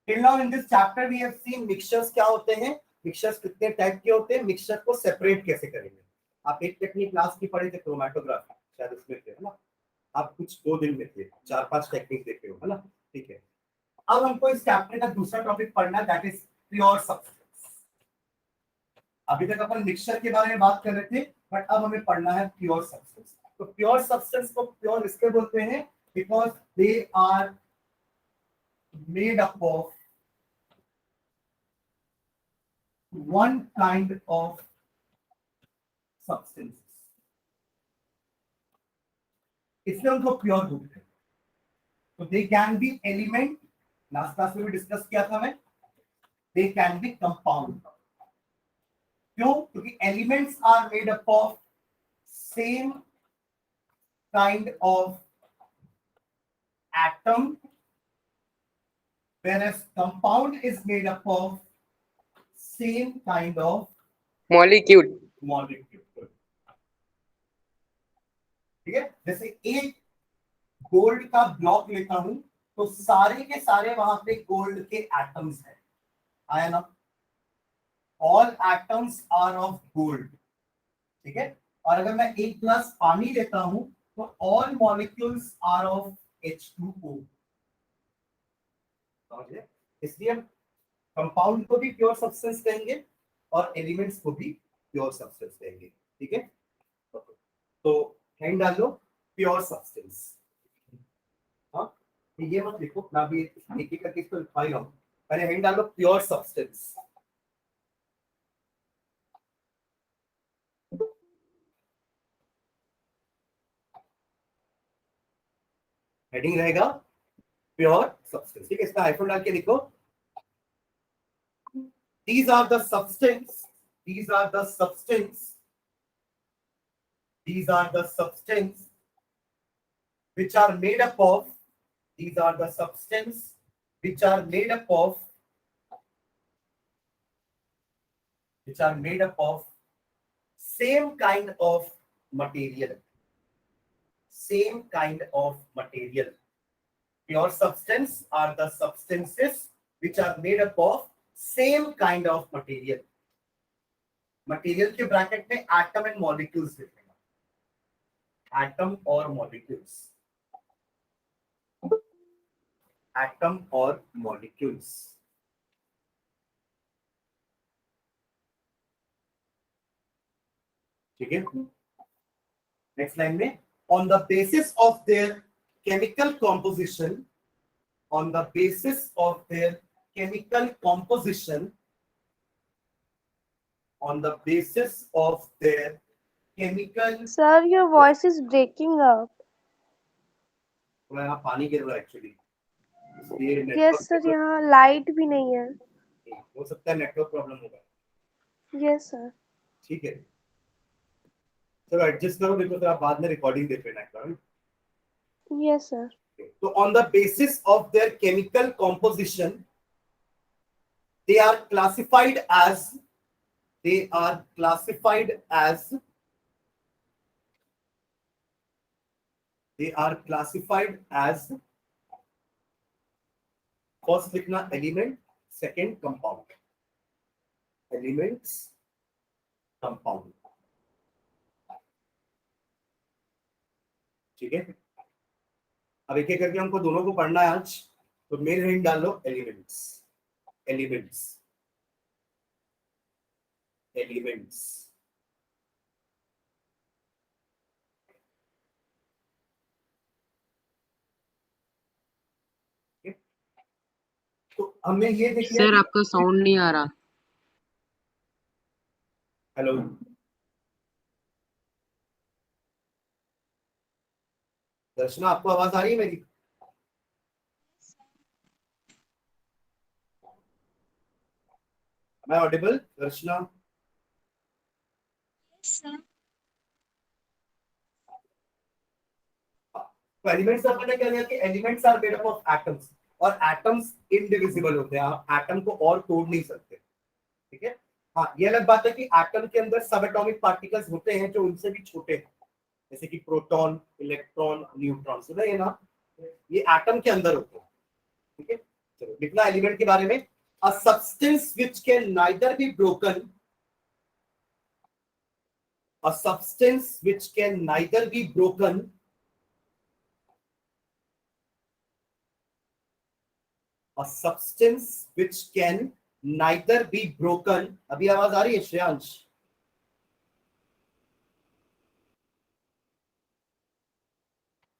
Till now in this chapter we have seen mixtures क्या होते हैं, मिक्सचर्स कितने टाइप के होते हैं, मिक्सचर को सेपरेट कैसे करेंगे। आप एक टेक्निक क्लास की पढ़े थे क्रोमैटोग्राफी, शायद उसमें थे, है ना, आप कुछ 2 दिन में थे, 4-5 टेक्निक देखे हो, है ना, ठीक है। अब हमको इस चैप्टर का दूसरा टॉपिक पढ़ना है, दैट इज प्योर सब्सटेंस। अभी तक अपन मिक्सचर के बारे में बात कर रहे थे, बट अब हमें पढ़ना है प्योर सब्सटेंस। तो प्योर सब्सटेंस को प्योर इसके बोलते हैं because they are made up of one kind of substances, इसलिए उनको प्योर बोलते हैं। तो दे can B element, last class में भी डिस्कस किया था मैं, दे कैन बी कंपाउंड। क्यों? क्योंकि elements are made up of same kind of atom, whereas compound is made up of same kind of molecule. molecule। ठीक है, जैसे एक गोल्ड का ब्लॉक लेता हूं तो सारे के सारे वहां पे गोल्ड के एटम्स हैं, आया ना, all atoms are of gold. ठीक है, और अगर मैं एक ग्लास पानी लेता हूं तो all molecules are of H2O। समझे? इसलिए हम कंपाउंड को भी प्योर सब्सटेंस कहेंगे और एलिमेंट्स को भी प्योर सब्सटेंस कहेंगे। ठीक है, तो हैंड डाल लो प्योर सब्सटेंस। हाँ, ये मत लिखो ना, भी एक एक करके इसको लिखवा ही रहा हूं, पहले हैंड डाल लो प्योर सब्सटेंस। हेडिंग रहेगा प्योर सब्सटेंस। ठीक है, इसका हाइफन डाल के लिखो these are the substance, these are the substance, these are the substance which are made up of, these are the substance which are made up of, which are made up of same kind of material, same kind of material। Pure substance are the substances which are made up of same kind of material। Material के bracket में atom and molecules लिखेगा, atom और molecules, atom और molecules. ठीक है, next line में on the basis of their chemical composition, on the basis of their chemical composition, on the basis of their chemical। Sir, your voice is breaking up. थोड़ा यहाँ पानी गिर रहा है एक्चुअली, इसलिए Yes, नेटवर्क sir, यहाँ light भी नहीं है। हो सकता है नेटवर्क प्रॉब्लम होगा। Yes, sir. ठीक है, चलो एडजस्ट करो, देखो तो आप बाद में रिकॉर्डिंग देख लेना एक बार। Yes, sir. तो on the basis of their chemical composition they are classified as, they are classified as, they are classified as, first लिखना element, second compound, elements compound. ठीक है, अब एक एक करके हमको दोनों को पढ़ना है आज, तो मेन हेडिंग डाल लो एलिमेंट्स, एलिमेंट्स, एलिमेंट्स। तो हमने ये देख लिया। सर आपका साउंड नहीं आ रहा। हेलो, दर्शना आपको आवाज आ रही है मेरी? मैं ऑडिबल दर्शना? तो एलिमेंट्स का पता क्या है कि elements are made up of atoms, और एटम्स इनडिविजिबल होते हैं, आप एटम को और तोड़ नहीं सकते। ठीक है, हाँ ये अलग बात है कि एटम के अंदर सब एटॉमिक पार्टिकल्स होते हैं जो उनसे भी छोटे हैं, जैसे कि प्रोटॉन, इलेक्ट्रॉन, न्यूट्रॉन, सुना ये ना, ये एटम के अंदर होते हैं। ठीक है, चलो लिखना एलिमेंट के बारे में, a substance which can neither be broken, a substance which can neither be broken, a substance which can neither be broken, अभी आवाज आ रही है Shreyansh?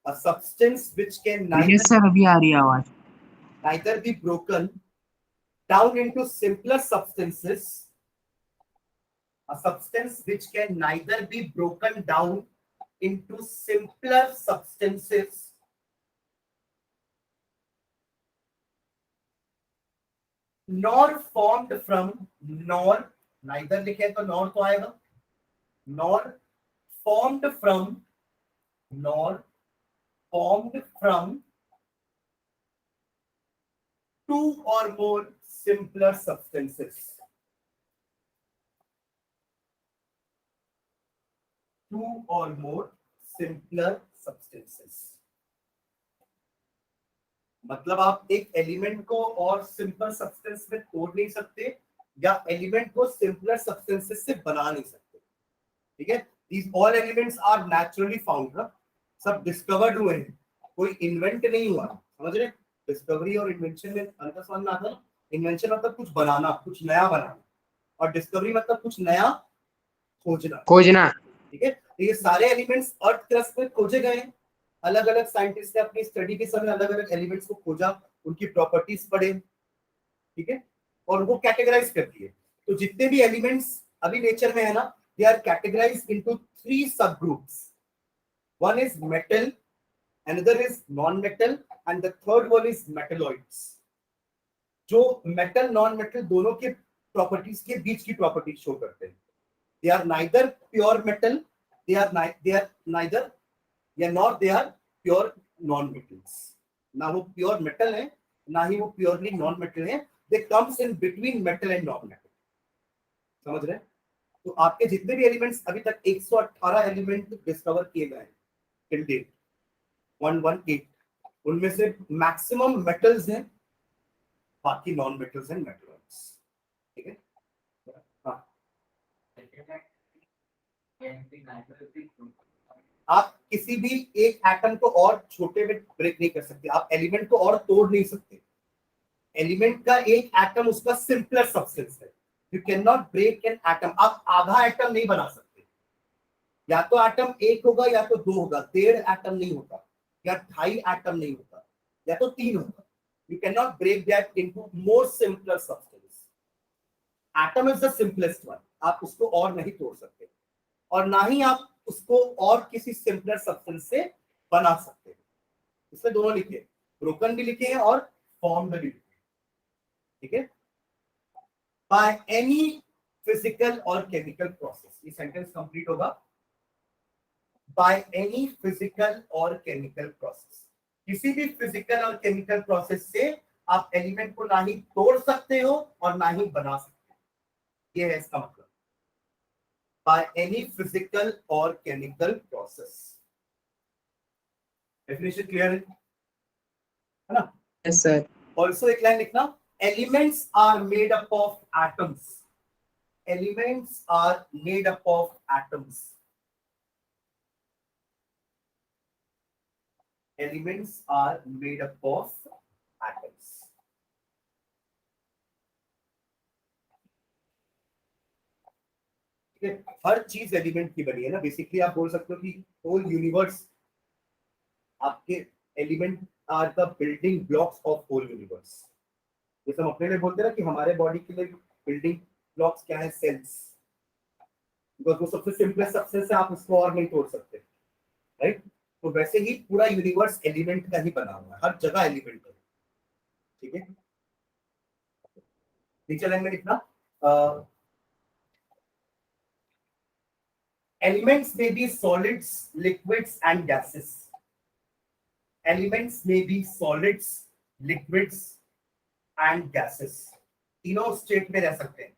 A substance which can yes sir, अभी आ रही है आवाज। neither be broken down into simpler substances, a substance which can neither be broken down into simpler substances nor formed from, nor neither लिखे तो nor तो आएगा, nor formed from, nor formed from two or more simpler substances, two or more simpler substances। मतलब आप एक element को और simple substance में तोड़ नहीं सकते या एलिमेंट को सिंपलर सब्सटेंसेस से बना नहीं सकते, ठीक है। these all elements are naturally found ना, सब डिस्कवर्ड हुए हैं, कोई इन्वेंट नहीं हुआ, समझ रहे? डिस्कवरी और इन्वेंशन में अंतर समझ में आता है। इन्वेंशन मतलब कुछ बनाना, कुछ नया बनाना, और डिस्कवरी मतलब कुछ नया खोजना, ठीक है। तो ये सारे एलिमेंट्स अर्थ क्रस्ट में खोजे गए हैं, अलग अलग साइंटिस्ट ने अपनी स्टडी के समय अलग अलग एलिमेंट्स को खोजा, उनकी प्रॉपर्टीज पढ़े, ठीक है, और उनको कैटेगराइज कर दिए। तो जितने भी एलिमेंट्स अभी नेचर में है ना, दे आर कैटेगराइज्ड इनटू 3 सब groups. One is metal, another is non metal and the third one is metalloids. जो मेटल नॉन मेटल दोनों के प्रॉपर्टीज के बीच की प्रॉपर्टीज शो करते हैं। They are neither pure metal, they are neither या not they are pure non metals. ना वो प्योर मेटल है, ना ही वो प्योरली नॉन मेटल है, they comes in between metal and non metal, समझ रहे हैं? तो आपके जितने भी एलिमेंट्स अभी तक 118 एलिमेंट डिस्कवर किए गए टिल डेट 118, उनमें से मैक्सिमम मेटल्स हैं, बाकी नॉन मेटल्स एंड मेटलॉइड्स, ठीक है। हाँ, आप किसी भी एक एटम को और छोटे में ब्रेक नहीं कर सकते, आप एलिमेंट को और तोड़ नहीं सकते। एलिमेंट का एक एटम उसका सिंपलर सब्सटेंस है, you can not break an atom. आप आधा एटम नहीं बना सकते, या तो एटम एक होगा या तो 2 होगा, 1.5 एटम नहीं होता, या 2.5 एटम नहीं होता, या तो 3 होगा। You can not break that into more simpler substance. Atom is the simplest one, आप उसको और नहीं तोड़ सकते, और ना ही आप उसको और किसी सिंपलर सब्सटेंस से बना सकते हैं। इसमें दोनों लिखे, ब्रोकन भी लिखे हैं और फॉर्म्ड भी लिखे हैं, ठीक है। बाय एनी फिजिकल और केमिकल प्रोसेस, ये सेंटेंस कंप्लीट होगा, बाय एनी फिजिकल और केमिकल प्रोसेस। किसी भी फिजिकल और केमिकल प्रोसेस से आप एलिमेंट को ना ही तोड़ सकते हो और ना ही बना सकते हो, ये है इसका मतलब, by any physical or chemical process। Definition clear है ना? Yes sir. Also एक लाइन लिखना, elements are made up of atoms, elements are made up of atoms, elements are made up of atoms। हर चीज एलिमेंट की बनी है ना, basically आप बोल सकते हो कि होल यूनिवर्स आपके element are the building blocks of whole universe. जैसे हम अपने लिए बोलते हैं ना कि हमारे बॉडी के लिए बिल्डिंग ब्लॉक्स क्या है, सेल्स, बिकॉज वो सबसे सिंपलेस्ट सब्सटेंस है, आप उसको और नहीं तोड़ सकते, राइट। तो वैसे ही पूरा यूनिवर्स एलिमेंट का ही बना हुआ है, हर जगह एलिमेंट है, ठीक है। नीचे लाइन में लिखना, elements may be solids, liquids and gases। elements may be solids, liquids and gases, तीनों स्टेट में रह सकते हैं।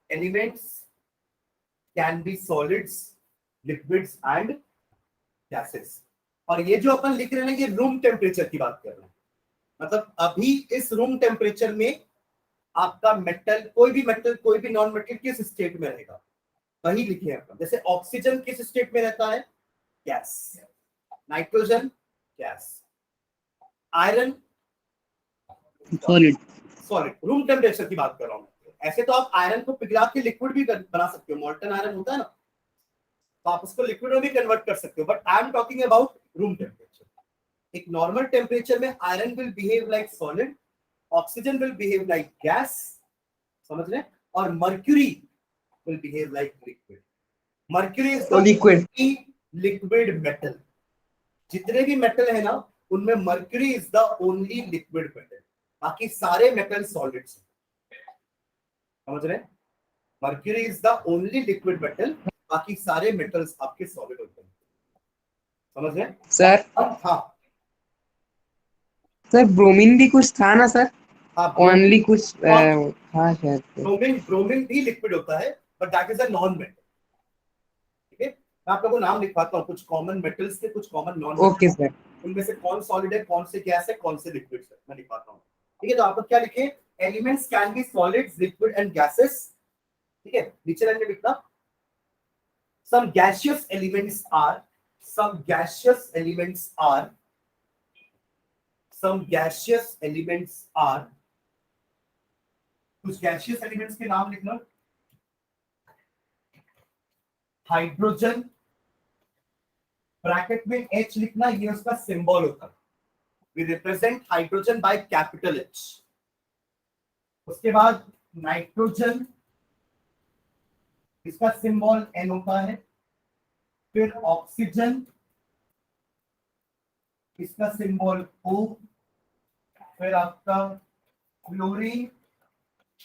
elements can be solids, liquids and gases। और ये जो अपन लिख रहे हैं ये रूम टेम्परेचर की बात कर रहे हैं, मतलब अभी इस रूम टेम्परेचर में आपका मेटल, कोई भी नॉन मेटल किस स्टेट में रहेगा, वही लिखे हैं। जैसे ऑक्सीजन किस स्टेट में रहता है, gas, nitrogen gas, iron solid. Solid. Room temperature की बात कर रहा हूं। ऐसे तो आप आयरन को पिघला के लिक्विड भी बना सकते हो, मॉल्टन आयरन होता है ना, तो आप उसको लिक्विड में भी कन्वर्ट कर सकते हो, but I am talking about room temperature. एक नॉर्मल टेम्परेचर में iron will behave like solid, oxygen will behave like gas, समझ रहे हैं, और mercury will behave like liquid. Mercury is the liquid. Liquid metal. जितने भी मेटल है ना, उनमें mercury is the only liquid metal, बाकी सारे मेटल सॉलिड्स, समझ रहे हैं। Mercury is the only liquid metal, बाकी सारे मेटल्स आपके सॉलिड होते हैं, समझ रहे हैं सर हाँ सर ब्रोमीन भी कुछ था ना सर, हाँ। ओनली कुछ हाँ शायद से। ब्रोमीन भी लिक्विड होता है, but that is a non metal. ठीक है, मैं आप लोगों को नाम लिखवाता हूँ, कुछ कॉमन मेटल्स के, कुछ common noun okay metals, sir. उनमें से कौन सॉलिड है, कौन से गैस है, कौन से लिक्विड है, मैं लिखवाता हूँ। ठीक है, तो आप लोग क्या लिखे, elements can be solids, liquid and gases. ठीक है, नीचे लाइन में लिखना, some gaseous elements are some gaseous elements are some gaseous elements are कुछ गैसियस एलिमेंट्स के नाम लिखना, हाइड्रोजन, ब्रैकेट में H लिखना, ये उसका सिंबल होता है, we represent hydrogen by capital H। उसके बाद नाइट्रोजन, इसका सिंबल N होता है। फिर ऑक्सीजन, इसका सिंबल O। फिर आपका फ्लोरीन,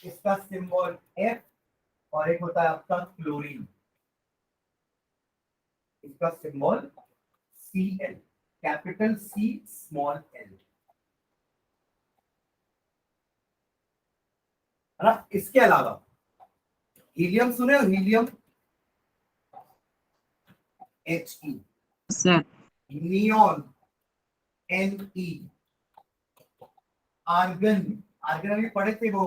इसका सिंबल F, और एक होता है आपका क्लोरीन, इसका symbol Cl, capital C small l, है ना। इसके अलावा हीलियम सुने हो, helium He, sir neon Ne, argon, argon अभी पढ़े थे वो,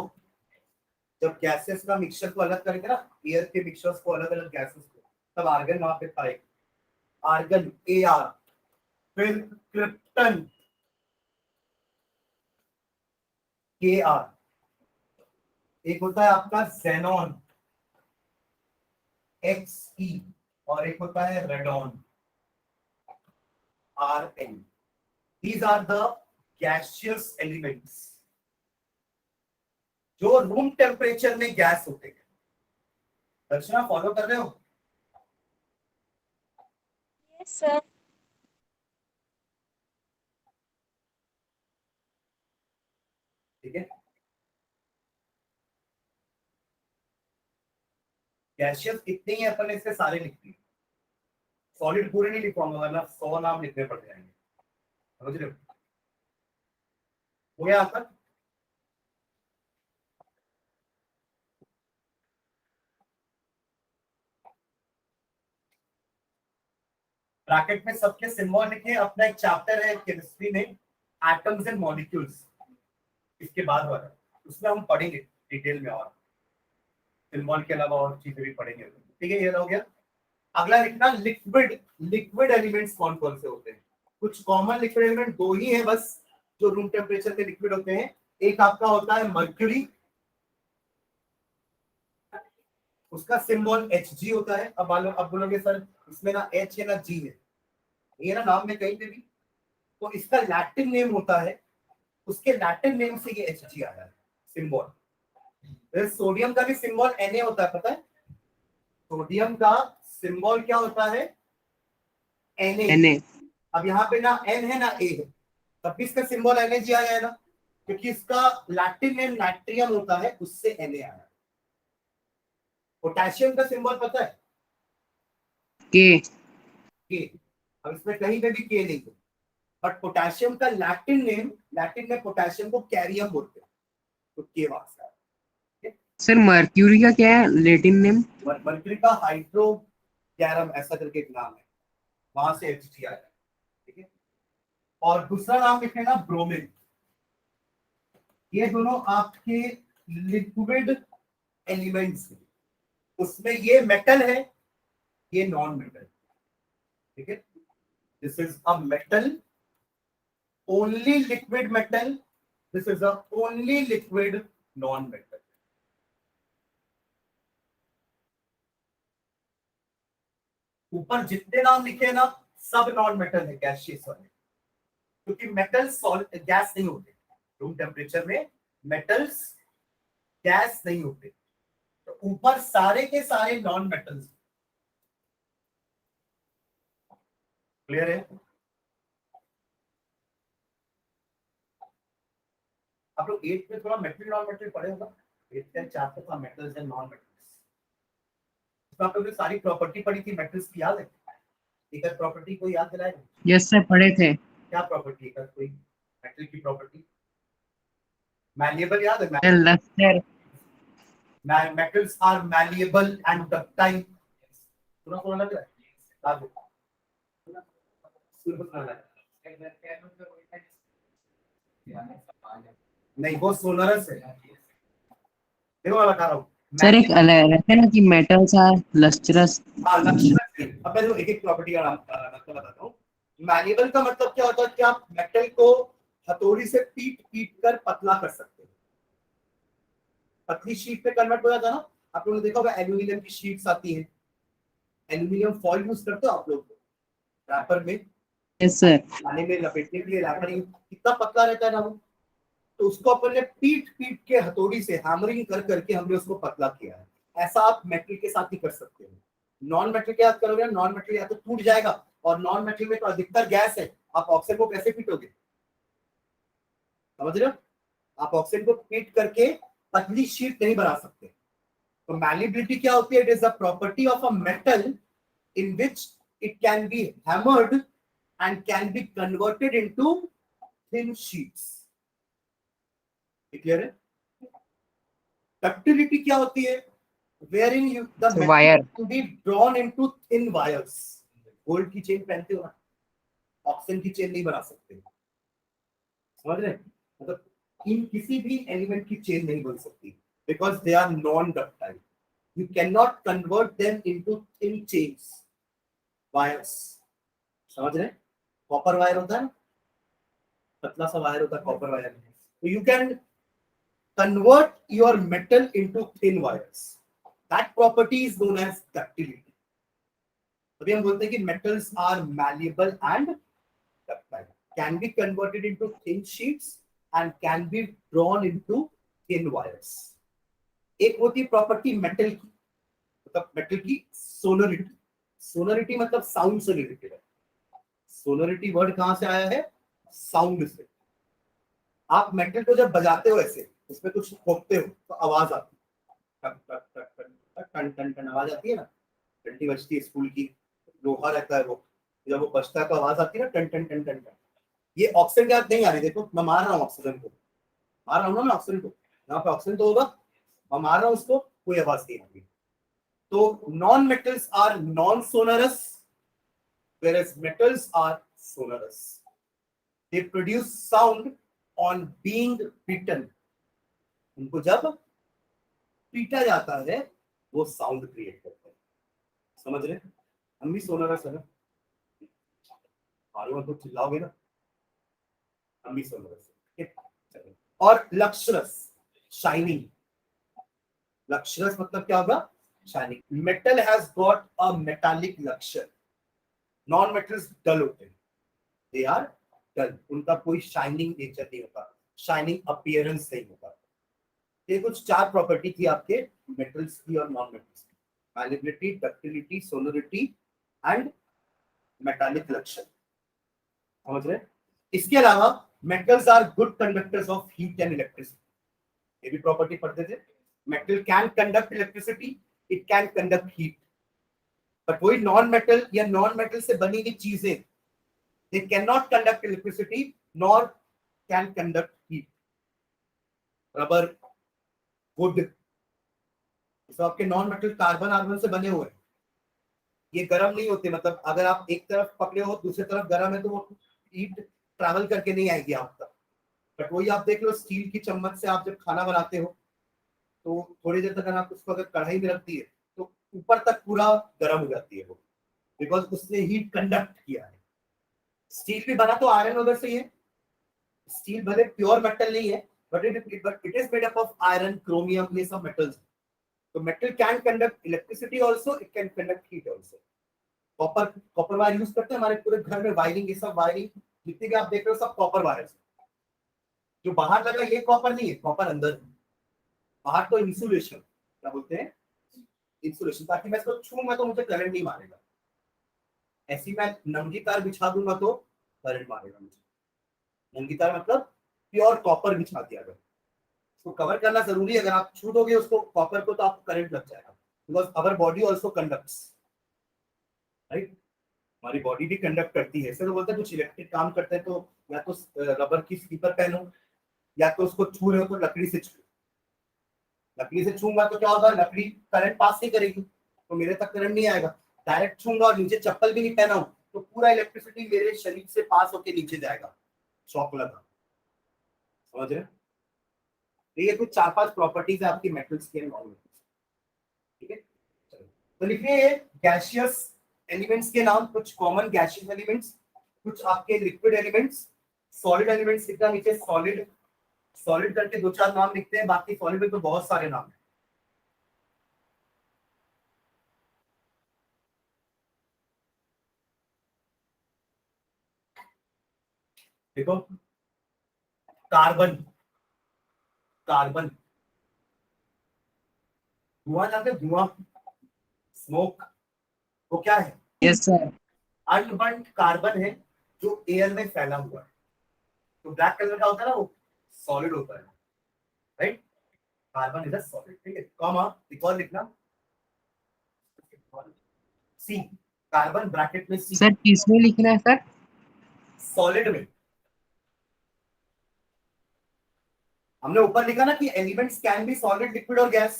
जब गैसेस का मिक्सचर को अलग करेंगे ना, एयर के मिक्सचर्स को अलग अलग गैसेस को, तब आर्गन वहां पे पाएगा, आर्गन Ar। फिर क्रिप्टन Kr, एक होता है आपका जेनॉन Xe, और एक होता है radon Rn। These are the gaseous elements जो रूम टेम्परेचर में गैस होते हैं। दर्शना फॉलो कर रहे हो, Yes, sir. ठीक है। गैसियस इतने ही अपन इसके सारे लिखते हैं, सॉलिड पूरे नहीं लिखवाऊंगा वरना 100 नाम लिखने पड़ जाएंगे, समझ रहे हो। हो गया आपका, ब्रैकेट में सबके सिंबल लिखे। अपना एक चैप्टर है केमिस्ट्री में, एटम्स एंड मॉलिक्यूल्स, इसके बाद वाला, उसमें हम पढ़ेंगे डिटेल में, और सिंबल के अलावा और चीजें भी पढ़ेंगे। ठीक है, ये हो गया। अगला लिखना, लिक्विड, लिक्विड एलिमेंट्स कौन कौन से होते हैं। कुछ कॉमन लिक्विड एलिमेंट दो ही है बस जो रूम टेम्परेचर पे लिक्विड होते हैं। एक आपका होता है मर्क्यूरी, उसका सिंबल Hg होता है। अब बोलोगे सर इसमें ना H है ना G है, ये ना नाम में कहीं पे भी, तो इसका लैटिन नेम होता है, उसके लैटिन नेम से ये Hg आया है सिंबल। सोडियम का भी सिंबल Na होता है, पता है सोडियम का सिंबल क्या होता है, Na। अब यहाँ पे ना N है ना A है, तब भी इसका सिंबल Nag आया है ना, क्योंकि इसका लैटिन नेम नाइट्रियम होता है, उससे Na आया है। पोटेशियम का सिंबल पता है, के। के। अब इसमें कहीं पे भी के नहीं है, बट पोटेशियम का लैटिन में पोटेशियम को कैरियम बोलते हैं, तो के वहां से आया। सर मर्क्यूरी का क्या है लैटिन नेम? मर्क्यूरी का हाइड्रोकैरम ऐसा करके एक नाम है, वहां से Hg आया है। ठीक है, और दूसरा नाम लिखेगा ब्रोमीन। ये दोनों आपके लिक्विड एलिमेंट्स हैं, उसमें ये मेटल है, ये नॉन मेटल, ठीक है। This is a metal, only liquid metal, this is a only liquid non metal. ऊपर जितने नाम लिखे ना सब नॉन मेटल है, गैसियस वाले, क्योंकि मेटल्स गैस नहीं होते रूम टेम्परेचर में, मेटल्स गैस नहीं होते, तो ऊपर सारे के सारे नॉन मेटल्स। क्लियर है? आप लोग 8 में थोड़ा मेटल नॉन मेटल पढ़े होगा, 8 का चैप्टर था मेटल्स एंड नॉन मेटल्स। इसमें आप लोगों ने सारी प्रॉपर्टी पढ़ी थी मेटल्स की, याद है? एक प्रॉपर्टी को याद दिलाएगा? यस सर पढ़े थे। क्या प्रॉपर्टी है कोई मेटल की प्रॉपर्टी? मैलिएबल याद है? Sir lustre. Metals are malleable and ductile. सुना सुना लग रहा है? याद है? सुना लग रहा है? नहीं, वो सोलरस है, देखो मैं बता रहा हूँ। सर एक अलग रहता है ना कि मेटल्स आर लस्ट्रस। हाँ, लक्ष्य। अब मैं एक एक प्रॉपर्टी का नाम बताता हूँ। मैलिएबल का मतलब क्या होता है कि आप मेटल को हथौड़ी से पीट पीट कर पतला कर सकते हैं, पतली शीट पे कन्वर्ट हो जाता है ना। आप लोगों ने देखा होगा एल्यूमिनियम की शीट्स आती हैं, एल्यूमिनियम फॉइल यूज करते हो आप लोग रैपर में, यस सर। खाने में लपेटने के लिए रैपर कितना पतला रहता है ना वो, तो उसको अपन ने पीट पीट के हथौड़ी से हैमरिंग कर करके हमने उसको पतला किया है। ऐसा आप मेटल के साथ ही कर सकते हो। नॉन मेटल के साथ करोगे, नॉन मेटल या तो टूट जाएगा, और नॉन मेटल में तो अधिकतर गैस है, आप ऑक्सीजन को कैसे पीटोगे? समझ रहे हो? आप ऑक्सीजन को पीट करके पतली शीट नहीं बना सकते। तो मैलिएबिलिटी क्या होती है? It is a property of a metal in which it can be hammered and can be converted into thin sheets. Clear है? डक्टिलिटी क्या होती है? Wherein you the metal wire. can be drawn into thin wires. Gold की chain पहनते हो ना, oxygen की chain नहीं बना सकते, समझ रहे? मतलब इन किसी भी एलिमेंट की चेन नहीं बन सकती, because they are non ductile. You can not convert them into thin chains, wires. समझ रहे? कॉपर वायर होता है, पतला सा वायर होता है कॉपर वायर, तो you can convert your metal into thin wires. That property is known as ductility. तभी हम बोलते हैं कि metals are malleable and ductile, can be converted into thin sheets and can be drawn into thin wires. एक होती है property metal की, मतलब मेटल की सोनोरिटी। सोनोरिटी मतलब साउंड से रिलेटेड है। सोनोरिटी वर्ड कहां से आया है? साउंड से। आप मेटल को जब बजाते हो ऐसे, उसमें कुछ ठोकते हो तो आवाज आती है, टक टक टक टक टक, टन टन टन आवाज आती है ना, घंटी बजती है स्कूल की, लोहा रहता है वो, जब वो बजता है तो आवाज आती है ना, टन टन टन टन टन। ये ऑक्सीजन के साथ नहीं आ रही, देखो मैं मार रहा हूँ ऑक्सीजन को, मार रहा हूँ ना मैं ऑक्सीजन को, यहाँ पे ऑक्सीजन तो होगा, मैं मार रहा हूँ उसको, कोई आवाज नहीं आती। तो non metals are non sonorous, whereas metals are sonorous. They produce sound on being beaten. उनको जब पीटा जाता है वो साउंड क्रिएट करते हैं, समझ रहे? हम भी सोनरस है ना, मालूम तो चिल्लाओगे ना, हम भी सोनरस है। और लक्ष्रस, शाइनिंग। लक्ष्रस मतलब क्या होगा? Shining. Metal has got a metallic lustre, non metals dull होते हैं, दे आर डल, उनका कोई शाइनिंग नेचर नहीं होता, शाइनिंग अपीयरेंस नहीं होता। ये कुछ 4 प्रॉपर्टी थी आपके मेटल्स की और नॉन मेटल्स की, malleability, ductility, sonority and metallic lustre. समझ रहे? इसके अलावा metals are good conductors of heat and electricity, ये भी प्रॉपर्टी पढ़ते थे। Metal can conduct electricity, it can conduct heat, but वही नॉन मेटल या नॉन मेटल से बनी हुई चीजें, they cannot conduct electricity nor can conduct heat. Rubber, would, तो आपके नॉन मेटल कार्बन आर्गन से बने हुए हैं, ये गर्म नहीं होते, मतलब अगर आप एक तरफ पकड़े हो दूसरी तरफ गर्म है तो वो हीट ट्रैवल करके नहीं आएगी आप तक, बट वही आप देख लो, स्टील की चम्मच से आप जब खाना बनाते हो तो थोड़ी देर तक अगर आप उसको अगर कढ़ाई में रख दिए तो ऊपर तक पूरा गर्म हो जाती है वो, बिकॉज उसने हीट कंडक्ट किया है। स्टील भी बना तो आयरन वगैरह से ही है। स्टील भले प्योर मेटल नहीं है, but it is made up of iron, chromium, ये सब मेटल्स। तो metal can conduct electricity also, it can conduct heat also. Copper copper wire use करते हैं हमारे पूरे घर में, वायरिंग, ये सब वायरिंग जितनी भी आप देख रहे हो सब कॉपर वायर। जो बाहर लगा ये कॉपर नहीं है, कॉपर अंदर है। बाहर तो इंसुलेशन, क्या बोलते हैं, इंसुलेशन, ताकि मैं इसको छूंगा तो मुझे करंट नहीं मारेगा। ऐसी मैं नंगी तार बिछा दूंगा तो करंट मारेगा मुझे। नंगी तार मतलब प्योर कॉपर बिछा दिया गया, उसको कवर करना जरूरी है। अगर आप छू दोगे उसको कॉपर को तो आपको करंट लग जाएगा, because our body also conducts, right. हमारी बॉडी भी कंडक्ट करती है। इससे तो बोलते हैं कुछ इलेक्ट्रिक काम करते हैं तो या तो रबर की स्लीपर पहनो, या तो उसको छू रहे हो तो लकड़ी से छू। लकड़ी से छूंगा तो क्या होगा, लकड़ी करंट पास नहीं करेगी तो मेरे तक करंट नहीं आएगा। डायरेक्ट छूंगा और नीचे चप्पल भी नहीं पहना हूं तो पूरा इलेक्ट्रिसिटी मेरे शरीर से पास होके नीचे जाएगा, शॉक लगा। समझ रहे? तो ये कुछ 4-5 प्रॉपर्टीज है आपकी मेटल्स के नॉर्मल, ठीक है। तो लिखिए गैसियस एलिमेंट्स के नाम, कुछ कॉमन गैसियस एलिमेंट्स, कुछ आपके लिक्विड एलिमेंट्स। सॉलिड एलिमेंट्स लिखना नीचे, सॉलिड, सॉलिड करके 2-4 नाम लिखते हैं, बाकी सॉलिड में तो बहुत सारे नाम हैं। देखो, कार्बन, कार्बन, धुआं जानते हैं, धुआं, स्मोक, वो क्या है, यस सर। अनबर्न्ड कार्बन है जो एयर में फैला हुआ है। तो ब्लैक कलर का होता है ना, वो सॉलिड होता है, right. Carbon is a solid, ठीक है। कॉमा एक और लिखना, सी, कार्बन ब्रैकेट में सी, सर किसमें लिखना है सर? सॉलिड में। हमने ऊपर लिखा ना कि elements can be solid, liquid और गैस,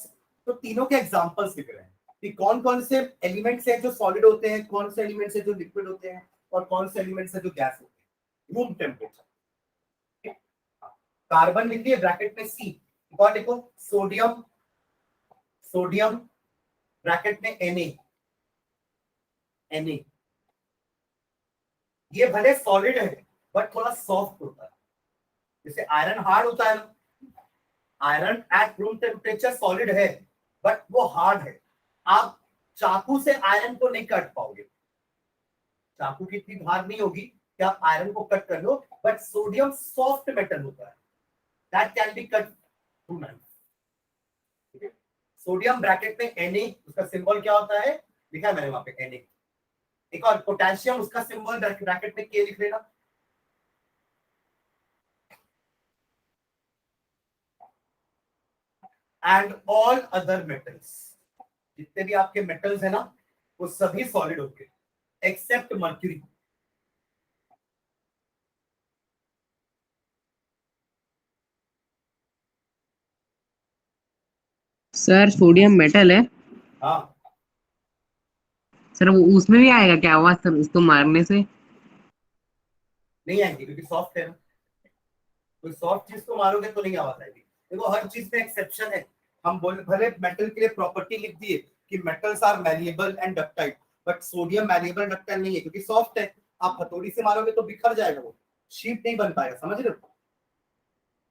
तो तीनों के एग्जांपल्स लिख रहे हैं कि कौन कौन से एलिमेंट्स हैं जो सॉलिड होते हैं, कौन से एलिमेंट्स हैं जो लिक्विड होते हैं, और कौन से एलिमेंट्स हैं जो गैस होते हैं रूम टेम्परेचर। कार्बन लिखिए ब्रैकेट में सी, और देखो सोडियम, सोडियम ब्रैकेट में Na, Na, ये भले सॉलिड है बट थोड़ा सॉफ्ट होता है। जैसे आयरन हार्ड होता है, iron at room temperature solid है बट वो हार्ड है। आप चाकू से आयरन को नहीं काट पाओगे, चाकू की इतनी धार नहीं होगी कि आप आयरन को कट कर लो, बट सोडियम सॉफ्ट मेटल होता है, that can be cut through knife. Sodium bracket में Na, उसका सिंबल क्या होता है, लिखा है मैंने वहां पे Na। एक और पोटेशियम, उसका सिंबल ब्रैकेट में K लिख लेना। एंड ऑल अदर मेटल्स, जितने भी आपके मेटल्स है ना वो सभी सॉलिड होंगे except mercury. Sir sodium metal है। हाँ, सर वो उसमें भी आएगा क्या आवाज सर उसको मारने से? नहीं आएंगे क्योंकि सॉफ्ट है ना, कोई सॉफ्ट चीज को मारोगे तो नहीं आवाज आएगी। देखो हर चीज में एक्सेप्शन है। हम बोल भले मेटल के लिए प्रॉपर्टी लिख दिए कि metals are malleable and ductile, but sodium malleable ductile नहीं है क्योंकि सॉफ्ट है। आप हथौड़ी से मारोगे तो बिखर जाएगा, वो शीट नहीं बन पाएगा, समझ रहे हो।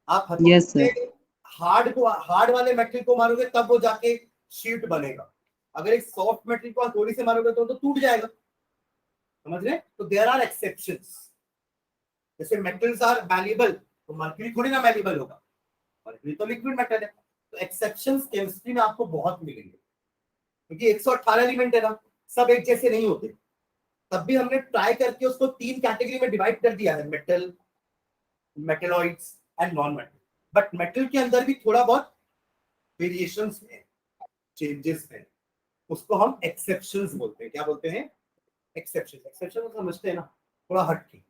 आप हथौड़ी यस से सर। हार्ड वाले मेटल को मारोगे तब वो जाके शीट बनेगा। अगर एक सॉफ्ट मेटल को हथौड़ी से मारोगे तो टूट जाएगा, समझ रहे। तो देयर आर एक्सेप्शंस। जैसे मेटल्स आर मैलिएबल तो मर्क्यूरी थोड़ी ना मैलिएबल होगा, मर्क्यूरी तो लिक्विड मेटल है। तो एक्सेप्शंस केमिस्ट्री में आपको बहुत मिलेंगे क्योंकि 118 एलिमेंट है ना, सब एक जैसे नहीं होते। तब भी हमने ट्राई करके उसको 3 कैटेगरी में डिवाइड कर दिया है, metal, metalloids and non metal. But metal के अंदर भी थोड़ा बहुत वेरिएशंस है, चेंजेस है, उसको हम एक्सेप्शंस बोलते हैं। क्या बोलते हैं? एक्सेप्शन। एक्सेप्शन समझते हैं ना, थोड़ा हटके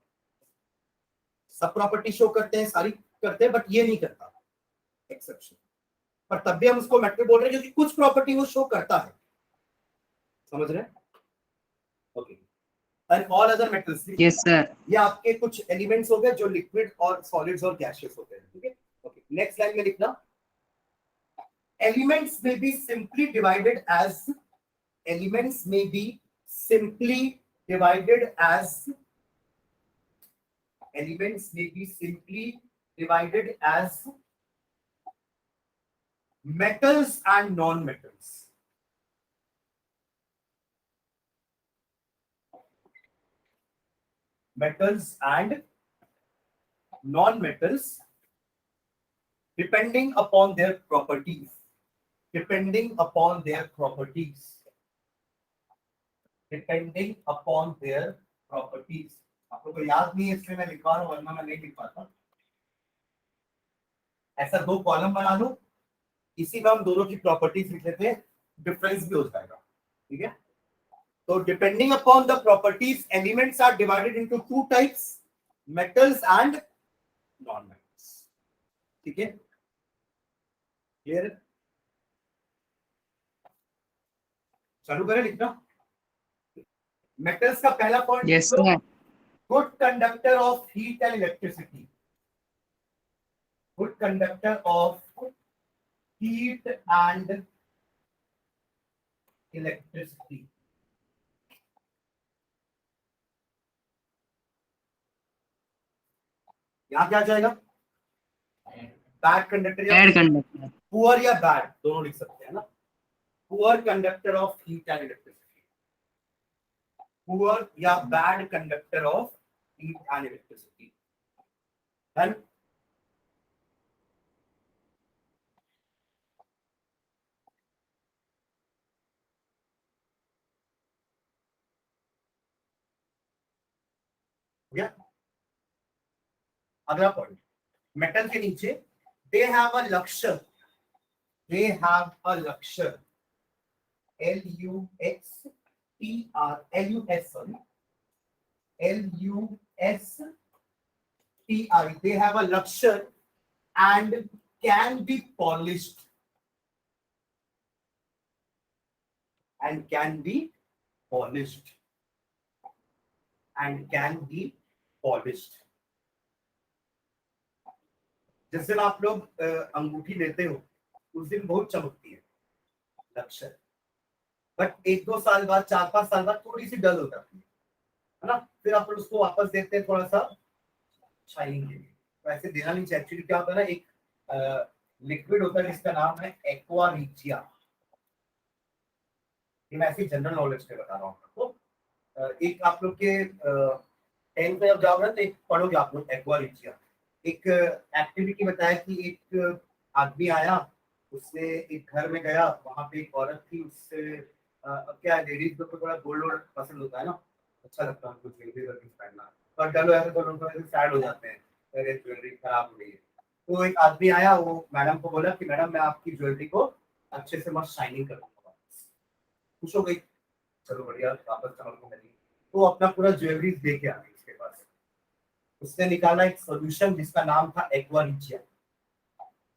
सब प्रॉपर्टी शो करते हैं, सारी करते हैं, बट ये नहीं करता एक्सेप्शन। पर तब भी हम उसको मेटल बोल रहे हैं क्योंकि कुछ प्रॉपर्टी वो शो करता है, समझ रहे हैं? Okay. And all other metals. Yes sir. ये आपके कुछ एलिमेंट्स हो गए जो लिक्विड और सॉलिड्स और गैसियस होते हैं, ठीक है। ओके, नेक्स्ट लाइन में लिखना, एलिमेंट्स में be simply divided as, elements may be simply divided as, elements may be simply divided as metals and non-metals. Metals and non-metals depending upon their properties, depending upon their properties, depending upon their properties. आपको तो याद नहीं है इसलिए मैं लिखवा रहा हूं, वरना मैं नहीं लिख पाता। ऐसा दो कॉलम बना लो, इसी में हम दोनों की प्रॉपर्टीज लिख लेते हैं, डिफरेंस भी हो जाएगा, ठीक है। तो depending upon the properties elements are divided into two types, metals and non metals, ठीक है, क्लियर। चालू करें लिखना। मेटल्स का पहला point, yes sir. Good conductor of heat and electricity, good conductor of heat and electricity. यहां क्या आ जाएगा, बैड कंडक्टर या एड कंडक्टर। पुअर या बैड दोनों लिख सकते हैं ना। Poor conductor of heat and electricity, poor या bad conductor of heat and electricity. Done. या अगला पॉइंट, मेटल के नीचे दे हैव अ लक्ष्य, दे हैव अ लक्ष्य, LUXTR, LUS, sorry, LUSTR, they have a luxure and can be polished, and can be polished, and can be polished। जिस दिन आप लोग अंगूठी लेते हो उस दिन बहुत चमकती है लक्ष्य, बट एक दो साल बाद, 4-5 साल बाद थोड़ी सी डल हो जाती है ना, फिर आप उसको वापस देते हैं थोड़ा सा शाइनिंग के लिए। तो ऐसे देना नहीं चाहिए। एक्चुअली क्या होता है ना, एक लिक्विड होता है जिसका नाम है एक्वा रिजिया, ये मैं ऐसे जनरल नॉलेज पे बता रहा हूँ आपको। एक आप लोग के 10th में जब जाओगे तो एक पढ़ोगे आप लोग एक्वा रिजिया। एक एक्टिविटी बताया कि एक आदमी आया, उसने एक घर में गया, वहां पे एक औरत थी, उससे क्या लेडीज को थोड़ा गोल्ड वोल्ड पसंद होता है ना, अच्छा लगता है उनको ज्वेलरी पहनना, पर डलो ऐसे तो लोग थोड़े सैड हो जाते हैं, अरे ज्वेलरी खराब हो गई है। तो एक आदमी आया, वो मैडम को बोला कि मैडम मैं आपकी ज्वेलरी को अच्छे से मस्त शाइनिंग कर दूंगा। खुश हो गई, चलो बढ़िया, वापस चमक मिली। तो अपना पूरा ज्वेलरी दे के आ गई उसके पास। उसने निकाला एक सॉल्यूशन जिसका नाम था एक्वा रिजिया,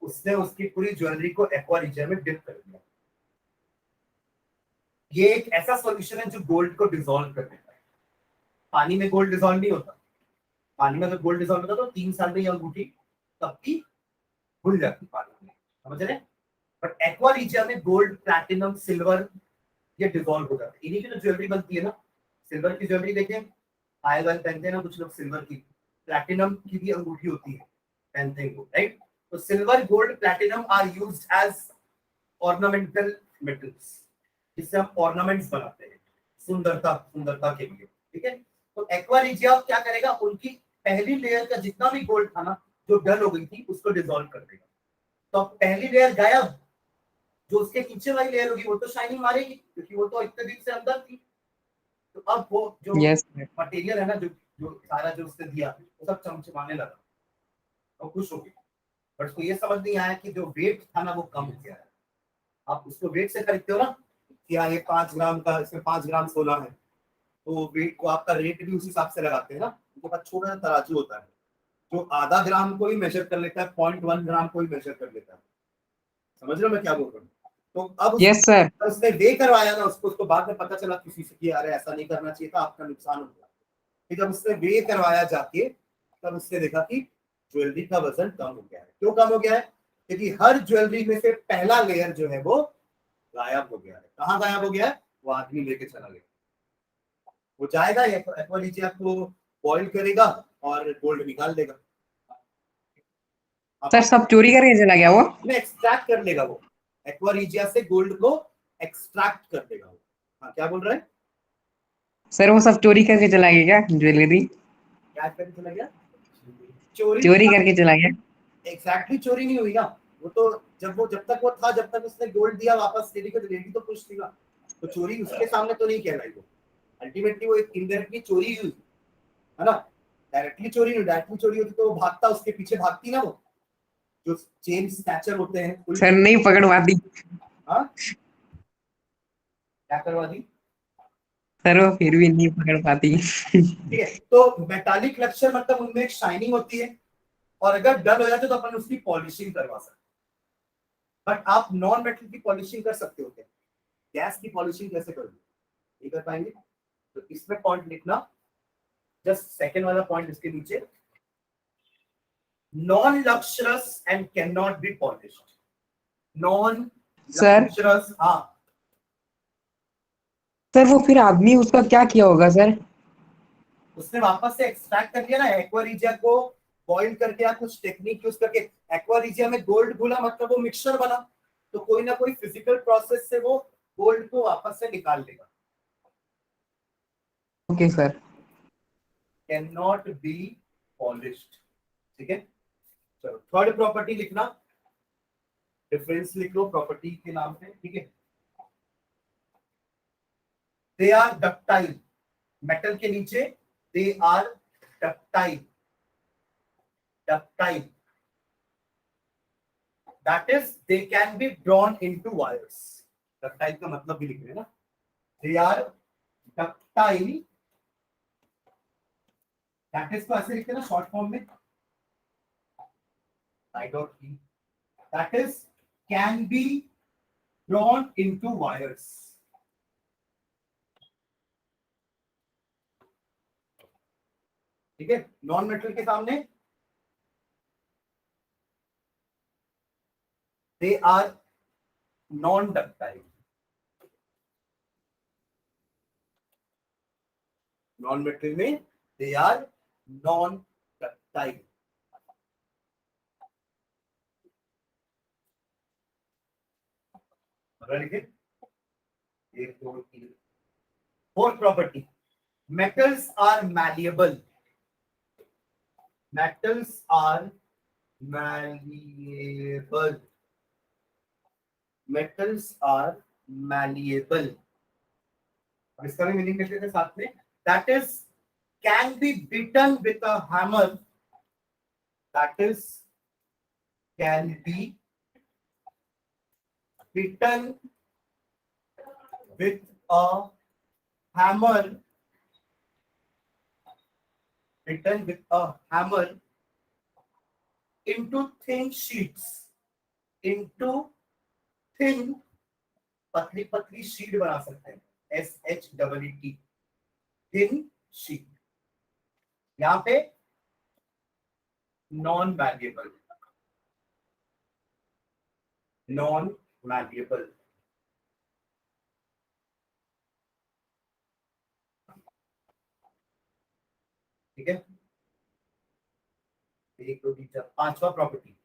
उसने उसकी पूरी ज्वेलरी को एक्वा रिजिया में डिप कर दिया। ये एक ऐसा सॉल्यूशन है जो गोल्ड को डिसॉल्व कर देता है। पानी में गोल्ड डिसॉल्व नहीं होता, पानी में अगर गोल्ड डिसॉल्व होता तो 3 साल में ये अंगूठी तब की घुल जाती पानी में, समझ रहे। बट एक्वा रिजिया में गोल्ड, प्लैटिनम, सिल्वर ये डिसॉल्व हो जाते हैं। इन्हीं की तो ज्वेलरी बनती है ना। सिल्वर की ज्वेलरी देखें, आए वाले पहनते हैं ना कुछ लोग सिल्वर की, प्लैटिनम की भी अंगूठी होती है पहनते हैं, राइट। तो silver, gold, platinum are used as ornamental metals, जिससे हम ऑर्नामेंट्स बनाते हैं, सुंदरता के लिए, ठीक है। तो एक्वा रिजिया क्या करेगा, उनकी पहली लेयर का जितना भी गोल्ड था ना जो डल हो गई थी उसको डिसॉल्व कर देगा। तो पहली लेयर गायब, जो उसके नीचे वाली लेयर होगी वो तो शाइनिंग मारेगी क्योंकि वो तो इतने दिन से अंदर थी। तो अब वो जो मटेरियल है ना, जो सारा जो उसने दिया वो सब चमचमाने लगा और खुश हो गई। बट उसको ये समझ नहीं आया कि जो वेट था ना वो कम हो गया है। आप उसको वेट से खरीदते हो ना कि हाँ ये 5 ग्राम का, इसमें 5 ग्राम सोना है, तो वेट को आपका रेट भी उस हिसाब से लगाते हैं ना। उनके पास छोटा सा तराजू होता है जो आधा ग्राम को ही मेजर कर लेता है, 0.1 ग्राम को ही मेजर कर लेता है। समझ रहे हो मैं क्या बोल रहा हूँ। तो अब यस सर। उसने वे करवाया ना उसको बाद में पता चला किसी से कि अरे ऐसा नहीं करना चाहिए था, आपका नुकसान हो गया। फिर जब उसने वे करवाया जाके तब उसने देखा कि ज्वेलरी का वजन कम हो गया है। क्यों कम हो गया है? क्योंकि हर ज्वेलरी में से पहला लेयर जो है वो गायब हो गया है। कहाँ गायब हो गया है? वो आदमी लेके चला गया। वो जाएगा एक्वारीजिया को बॉइल करेगा और गोल्ड निकाल देगा। सर सब चोरी करके चला गया वो? में एक्सट्रैक्ट कर लेगा वो, एक्वारीजिया से गोल्ड को एक्सट्रैक्ट कर देगा वो। हाँ क्या बोल रहा है? सर वो सब चोरी करके चला गया क्या ज्वेलरी? क्या करके चला गया? चोरी चोरी करके चला गया? एग्जैक्टली चोरी नहीं हुई ना। वो तो जब तक वो था, जब तक उसने गोल्ड दिया वापस लेडी को, लेडी तो खुश थी ना। तो चोरी उसके सामने तो नहीं कहलाई वो। अल्टीमेटली वो एक इनडायरेक्टली चोरी हुई है ना। डायरेक्टली चोरी नहीं, डायरेक्टली चोरी होती तो वो भागता, उसके पीछे भागती ना वो, जो चेन स्नैचर होते हैं। सर नहीं पकड़ पाती। हाँ क्या करवा दी? सर वो फिर भी नहीं पकड़ पाती। ठीक है, तो मेटालिक लक्ष्य मतलब उनमें एक शाइनिंग होती है, और अगर डल हो जाते तो अपन उसकी पॉलिशिंग करवा सकते हैं। बट आप नॉन मेटल की पॉलिशिंग कर सकते हो क्या? गैस की पॉलिशिंग कैसे करोगे? नहीं कर पाएंगे। तो इसमें पॉइंट लिखना, जस्ट सेकेंड वाला पॉइंट इसके नीचे, non lustrous and can not be polished. Non sir lustrous, हाँ सर वो फिर आदमी उसका क्या किया होगा सर? उसने वापस से एक्सट्रैक्ट कर लिया ना एक्वारीजिया को, बॉइल करके या कुछ टेक्निक यूज करके। एक्वारीजिया में गोल्ड घुला मतलब वो मिक्सचर बना, तो कोई ना कोई फिजिकल प्रोसेस से वो गोल्ड को वापस से निकाल लेगा। Okay sir. Can not be polished. ठीक है, चलो थर्ड प्रॉपर्टी लिखना, डिफरेंस लिख लो प्रॉपर्टी के नाम पे। ठीक है, दे आर डक्टाइल, मेटल के नीचे they are ductile. Ductile that is they can be drawn into wires. Ductile का मतलब भी लिख रहे हैं ना, they are ductile. That is को ऐसे लिखते हैं ना शॉर्ट फॉर्म में, राइट और की, that is can be drawn into wires. ठीक है, नॉन मेटल के सामने they are non ductile. Non metal में दे आर नॉन डक्टाइल। एक दो तीन, fourth property, metals are malleable. Metals are malleable. Metals are malleable. अब इसका भी मीनिंग लिख लेते हैं साथ में, that is can be beaten with a hammer. That is can be beaten with a hammer. Beaten with a hammer into thin sheets. Into thin, पतली पतली शीट बना सकते हैं, SHEET, थिन शीट। यहां पे नॉन मैल्येबल, नॉन मैल्येबल। ठीक है, एक दो तीन चार, पांचवा property,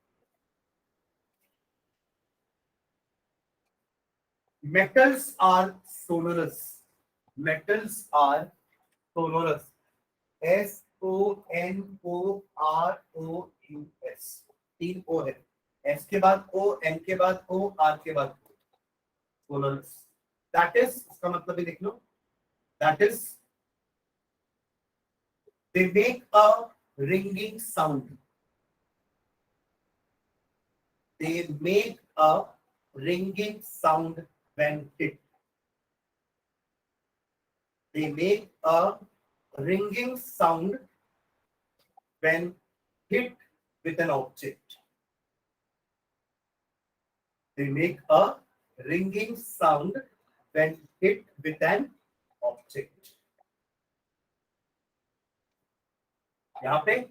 metals are sonorous. Metals are sonorous. SONOROUS, तीन ओ है, एस के बाद ओ, एन के बाद ओ, आर के बाद सोनोरस। दैट इज, इसका मतलब भी लिख लो, that is they make a ringing sound. They make a ringing sound when hit. They make a ringing sound when hit with an object. They make a ringing sound when hit with an object. यहाँ पे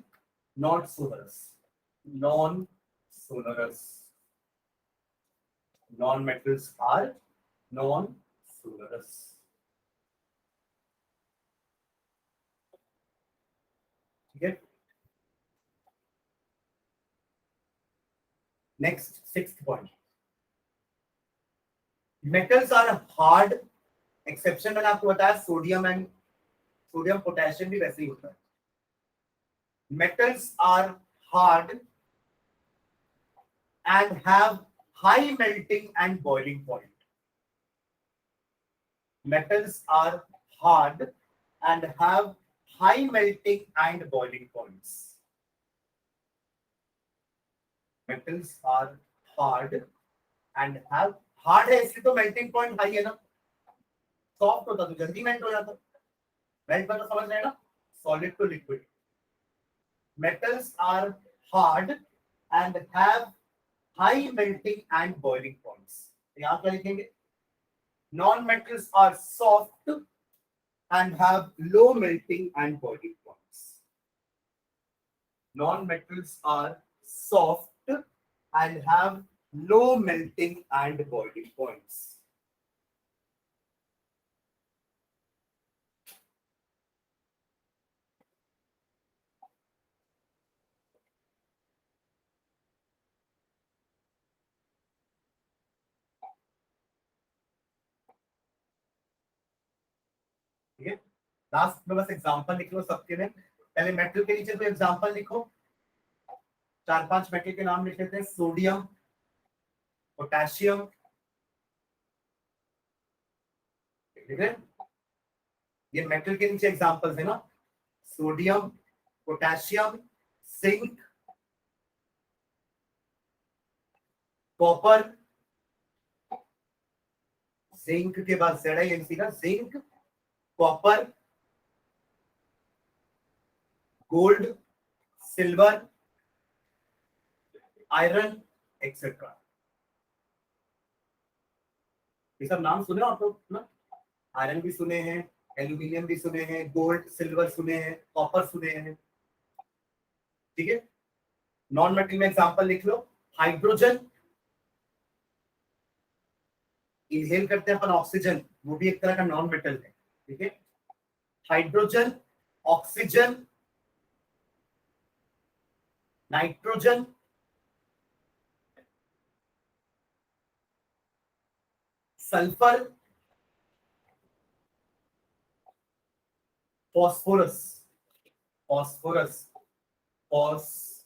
not sonorous, non sonorous. Non-metals are non sonorous. ठीक है. Next, sixth point. Metals are hard. Exception मैंने आपको बताया sodium potassium भी वैसे ही होता है. Metals are hard and have high melting and boiling point. Metals are hard and have high melting and boiling points. Metals are hard and have hard है इसलिए तो melting point high है ना. Soft होता तो जल्दी मेल्ट हो जाता. मेल्ट मतलब समझ रहे हैं ना, solid to liquid. Metals are hard and have high melting and boiling points. यहाँ क्या लिखेंगे? Non-metals are soft and have low melting and boiling points. Non-metals are soft and have low melting and boiling points. ठीक है. Last में बस example लिख लो सबके में. पहले मेटल के नीचे तो एग्जांपल लिखो. 4-5 मेटल के नाम लिख लेते हैं. Sodium, potassium. ठीक है. ये मेटल के नीचे एग्जांपल्स है ना. Sodium, potassium, zinc, copper. Zinc के बाद ZiNC ना. Zinc, copper, gold, silver, iron etcetera. ये सब नाम सुने आप लोग ना. आयरन भी सुने हैं, एल्यूमिनियम भी सुने हैं, गोल्ड सिल्वर सुने हैं, कॉपर सुने हैं. ठीक है. नॉन मेटल में एग्जांपल लिख लो. हाइड्रोजन, इनहेल करते हैं अपन ऑक्सीजन, वो भी एक तरह का नॉन मेटल है. ठीक है. Hydrogen, oxygen, nitrogen, sulphur, phosphorus. Phosphorus, phosphorus.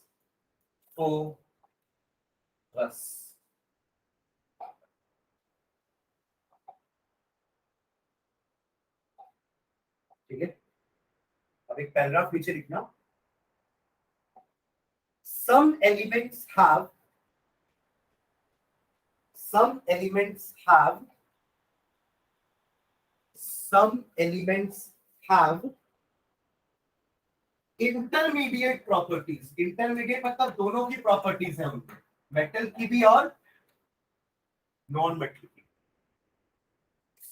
ठीक है. अब एक पैराग्राफ नीचे लिखना. some elements have some elements have intermediate properties. intermediate मतलब दोनों की प्रॉपर्टीज है उनकी, मेटल की भी और नॉन मेटल की.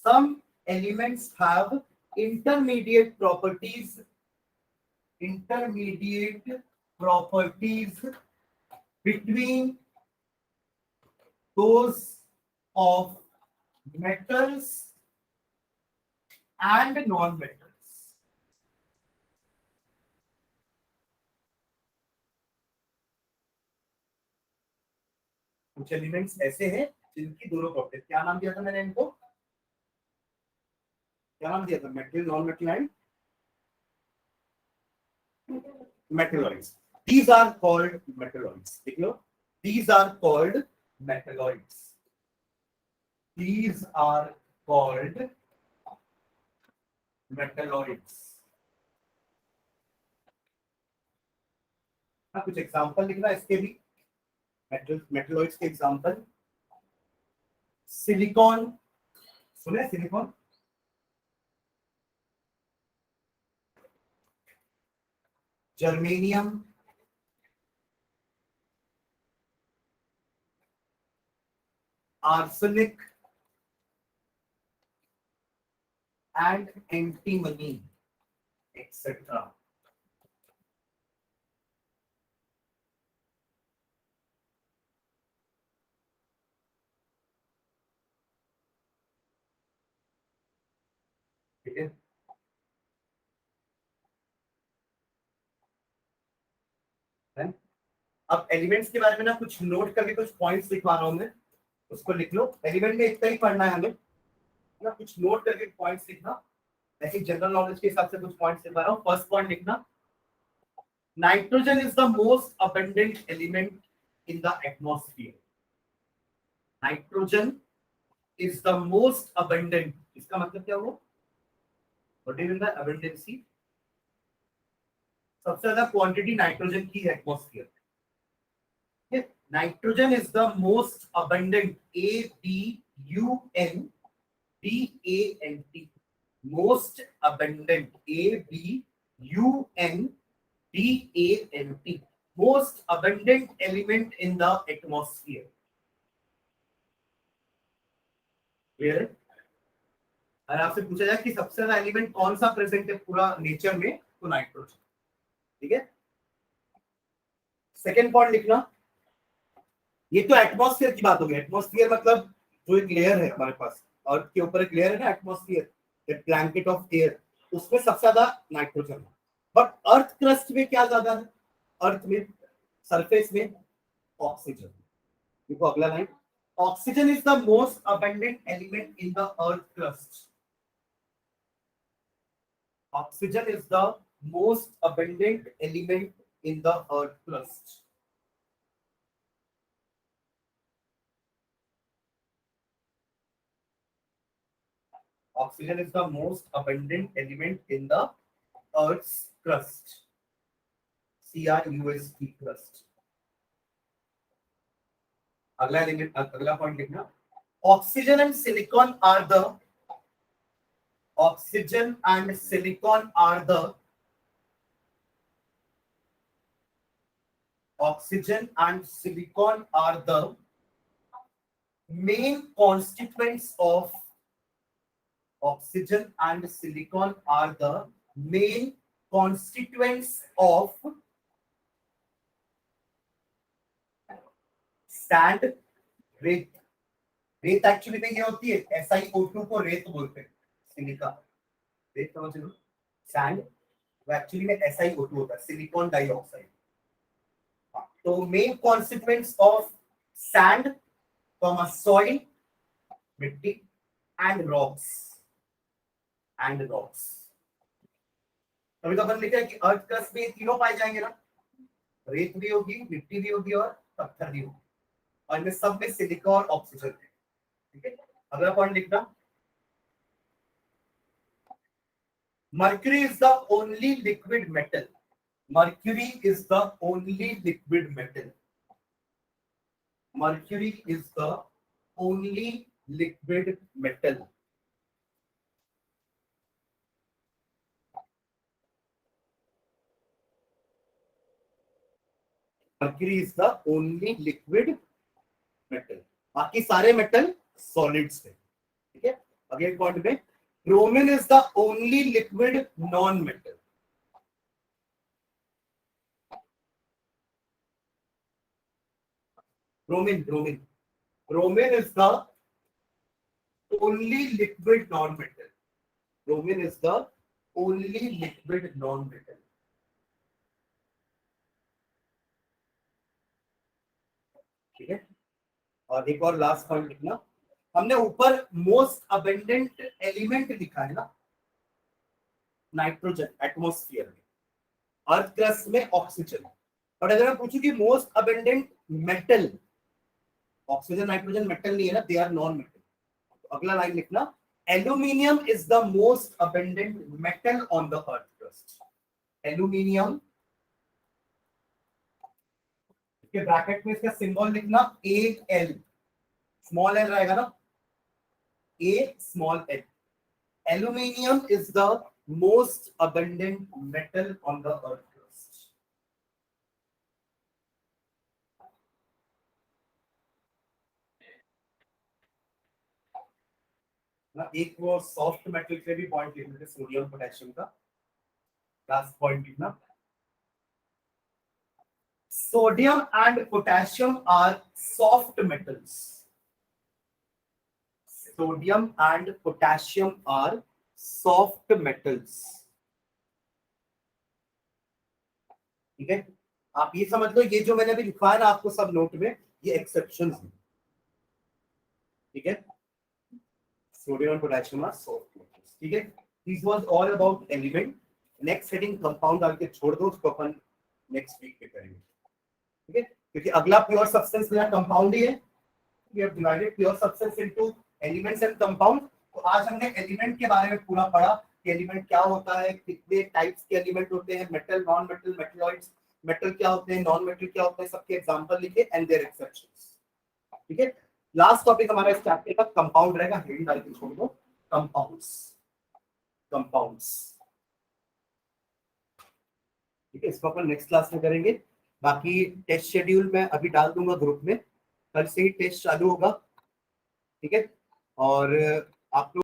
some elements have intermediate properties between those of metals and non-metals. कुछ एलिमेंट्स ऐसे हैं जिनकी दोनों प्रॉपर्टीज. क्या नाम दिया था मैंने इनको? क्या नाम दिया था? Metal, non metal and metalloids. These are called metalloids. देख लो. These are called metalloids. These are called metalloids. कुछ एग्जांपल लिखना इसके भी. मेटलॉइड्स के एग्जांपल. सिलिकॉन, सुने silicon? Germanium, arsenic, and antimony, etc. ठीक है, Then, अब एलिमेंट्स के बारे में ना कुछ नोट करके कुछ पॉइंट्स लिखवा रहा हूं मैं, उसको लिख लो। एलिमेंट में इतना ही पढ़ना है हमें ना, कुछ नोट करके पॉइंट्स लिखना। ऐसे जनरल नॉलेज के हिसाब से कुछ पॉइंट्स लिखवा रहा हूँ। फर्स्ट पॉइंट लिखना, nitrogen is the most abundant element in the atmosphere. Nitrogen is the most abundant, इसका मतलब क्या हुआ? What is in the abundancy? सबसे ज्यादा क्वांटिटी नाइट्रोजन की है atmosphere. Nitrogen is the most abundant, ABUNDANT, most abundant, ABUNDANT, most abundant element in the atmosphere. Clear है? अगर आपसे पूछा जाए कि सबसे ज्यादा एलिमेंट कौन सा प्रेजेंट है पूरा नेचर में, तो नाइट्रोजन। ठीक है, सेकेंड पॉइंट लिखना, ये तो एटमॉस्फेयर की बात होगी। एटमॉस्फेयर मतलब जो एक लेयर है हमारे पास, अर्थ के ऊपर एक लेयर है ना एटमॉस्फेयर, ब्लैंकेट ऑफ एयर, उसमें सबसे ज्यादा नाइट्रोजन है। बट अर्थ क्रस्ट में क्या ज्यादा है? अर्थ में सरफेस में ऑक्सीजन। देखो अगला line, oxygen is the most abundant element in the earth crust. Oxygen is the most abundant element in the earth crust. Oxygen is the most abundant element in the earth's crust. CRUST crust. अगला point लिखना, oxygen and silicon are the, oxygen and silicon are the, oxygen and silicon are the main constituents of, oxygen and silicon are the main constituents of sand, रेत। रेत actually में ये होती है, SiO2 को रेत बोलते हैं, सिलिका रेत समझ लो। सैंड वो एक्चुअली में SiO2 होता है, सिलिकॉन डाइऑक्साइड। तो main constituents of sand, soil, मिट्टी, एंड रॉक्स, एंड रॉक्स। अभी तो अपन लिखा है कि अर्थ क्रस्ट में तीनों पाए जाएंगे ना, रेत भी होगी, मिट्टी भी होगी और पत्थर भी होगी, और इनमें सब में सिलिका और ऑक्सीजन है। ठीक है, अगला पॉइंट लिखना, mercury is the only liquid metal. Mercury is the only liquid metal. Mercury is the only liquid metal. Mercury is the only liquid metal, बाकी सारे मेटल सॉलिड्स है। ठीक है, अगले पॉइंट में, bromine is the only liquid non metal. Bromine, bromine, bromine is the only liquid non metal. Bromine is the only liquid non metal. ठीक है, और एक और लास्ट पॉइंट लिखना, हमने ऊपर मोस्ट अबंडेंट एलिमेंट लिखा है ना, नाइट्रोजन एटमॉस्फेयर में, अर्थ क्रस्ट में ऑक्सीजन। और अगर मैं पूछूं कि most abundant metal, oxygen nitrogen metal नहीं है ना, दे आर नॉन मेटल। तो अगला लाइन लिखना, aluminium is the most abundant metal on the earth crust. Aluminium के ब्रैकेट में इसका सिंबल लिखना AL, स्मॉल एल रहेगा ना, A small l. Aluminium is the most abundant metal on the earth crust. ना, एक वो सॉफ्ट मेटल पे भी पॉइंट लिखना है, सोडियम पोटेशियम का लास्ट पॉइंट लिखना। Sodium and potassium are soft metals. Sodium and potassium are soft metals. ठीक है, आप ये समझ लो, ये जो मैंने अभी लिखा है ना आपको सब नोट में, ये एक्सेप्शन है। ठीक है, sodium and potassium are soft metals. ठीक है, this was all about element. Next heading compound डाल के छोड़ दो, उसको अपन नेक्स्ट वीक पे करेंगे। ठीक है, क्योंकि अगला प्योर सब्सटेंस मेरा कंपाउंड ही है। We have divided pure substance into elements and compound. तो आज हमने एलिमेंट के बारे में पूरा पढ़ा कि एलिमेंट क्या होता है, कितने टाइप्स के एलिमेंट होते हैं, metal, non metal, metalloids, metal क्या होते हैं, नॉन मेटल क्या होते हैं, सबके एग्जांपल लिखे एंड देयर एक्सेप्शंस। ठीक है, लास्ट टॉपिक हमारा इस चैप्टर का कंपाउंड रहेगा। हेडिंग डाल के छोड़ दो, कंपाउंड्स। कंपाउंड्स, ठीक है, इसको अपन नेक्स्ट क्लास में करेंगे। बाकी टेस्ट शेड्यूल मैं अभी डाल दूंगा ग्रुप में, कल से ही टेस्ट चालू होगा। ठीक है, और आप लोग